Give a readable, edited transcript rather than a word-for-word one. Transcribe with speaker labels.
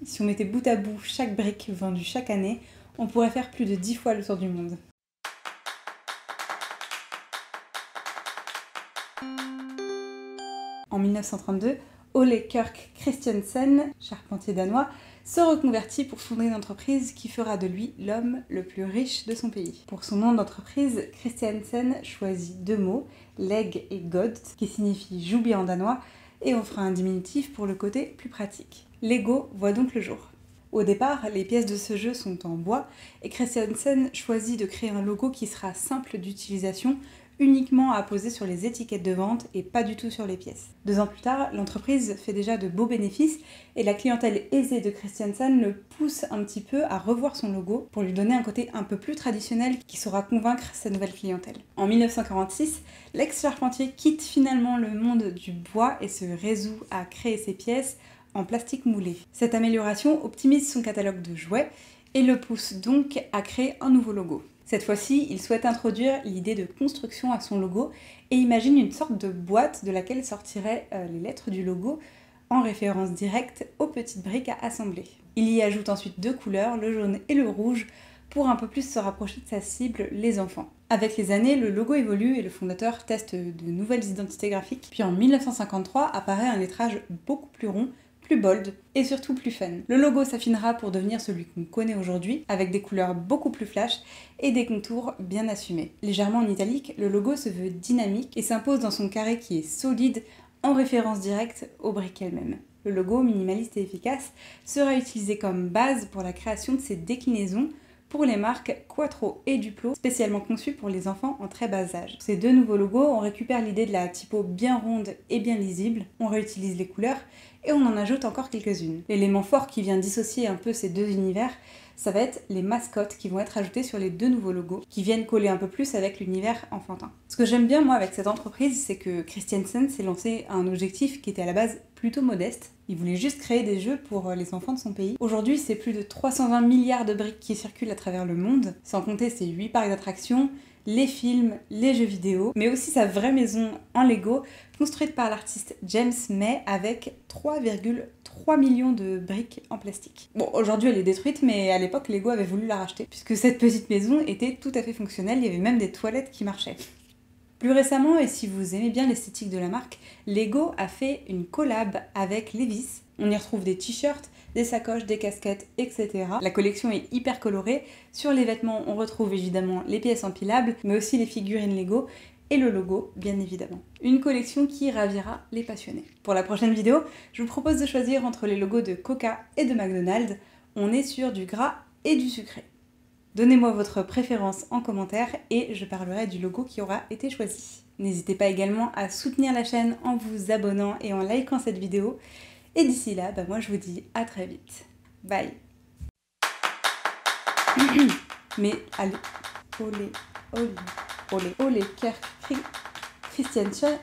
Speaker 1: Si on mettait bout à bout chaque brique vendue chaque année, on pourrait faire plus de 10 fois le tour du monde. En 1932, Ole Kirk Christiansen, charpentier danois, se reconvertit pour fonder une entreprise qui fera de lui l'homme le plus riche de son pays. Pour son nom d'entreprise, Christiansen choisit 2 mots, leg et god, qui signifie joue bien en danois, et on fera un diminutif pour le côté plus pratique. Lego voit donc le jour. Au départ, les pièces de ce jeu sont en bois, et Christiansen choisit de créer un logo qui sera simple d'utilisation, uniquement à poser sur les étiquettes de vente et pas du tout sur les pièces. 2 ans plus tard, l'entreprise fait déjà de beaux bénéfices et la clientèle aisée de Christiansen le pousse un petit peu à revoir son logo pour lui donner un côté un peu plus traditionnel qui saura convaincre sa nouvelle clientèle. En 1946, l'ex-charpentier quitte finalement le monde du bois et se résout à créer ses pièces en plastique moulé. Cette amélioration optimise son catalogue de jouets et le pousse donc à créer un nouveau logo. Cette fois-ci, il souhaite introduire l'idée de construction à son logo et imagine une sorte de boîte de laquelle sortiraient les lettres du logo en référence directe aux petites briques à assembler. Il y ajoute ensuite 2 couleurs, le jaune et le rouge, pour un peu plus se rapprocher de sa cible, les enfants. Avec les années, le logo évolue et le fondateur teste de nouvelles identités graphiques. Puis en 1953 apparaît un lettrage beaucoup plus rond, plus bold et surtout plus fun. Le logo s'affinera pour devenir celui qu'on connaît aujourd'hui, avec des couleurs beaucoup plus flash et des contours bien assumés. Légèrement en italique, le logo se veut dynamique et s'impose dans son carré qui est solide, en référence directe aux briques elles-mêmes. Le logo, minimaliste et efficace, sera utilisé comme base pour la création de ces déclinaisons pour les marques Quattro et Duplo, spécialement conçues pour les enfants en très bas âge. Ces 2 nouveaux logos, on récupère l'idée de la typo bien ronde et bien lisible, on réutilise les couleurs et on en ajoute encore quelques-unes. L'élément fort qui vient dissocier un peu ces 2 univers, ça va être les mascottes qui vont être ajoutées sur les 2 nouveaux logos, qui viennent coller un peu plus avec l'univers enfantin. Ce que j'aime bien moi avec cette entreprise, c'est que Christiansen s'est lancé à un objectif qui était à la base plutôt modeste. Il voulait juste créer des jeux pour les enfants de son pays. Aujourd'hui, c'est plus de 320 milliards de briques qui circulent à travers le monde, sans compter ses 8 parcs d'attractions, les films, les jeux vidéo, mais aussi sa vraie maison en Lego, construite par l'artiste James May avec 3,3 millions de briques en plastique. Bon, aujourd'hui elle est détruite, mais à l'époque Lego avait voulu la racheter, puisque cette petite maison était tout à fait fonctionnelle, il y avait même des toilettes qui marchaient. Plus récemment, et si vous aimez bien l'esthétique de la marque, Lego a fait une collab avec Levi's. On y retrouve des t-shirts, des sacoches, des casquettes, etc. La collection est hyper colorée. Sur les vêtements, on retrouve évidemment les pièces empilables, mais aussi les figurines Lego et le logo, bien évidemment. Une collection qui ravira les passionnés. Pour la prochaine vidéo, je vous propose de choisir entre les logos de Coca et de McDonald's. On est sur du gras et du sucré. Donnez-moi votre préférence en commentaire et je parlerai du logo qui aura été choisi. N'hésitez pas également à soutenir la chaîne en vous abonnant et en likant cette vidéo. Et d'ici là, moi je vous dis à très vite. Bye. Mais allez, olé, olé, olé, olé, Kirk Christiansen.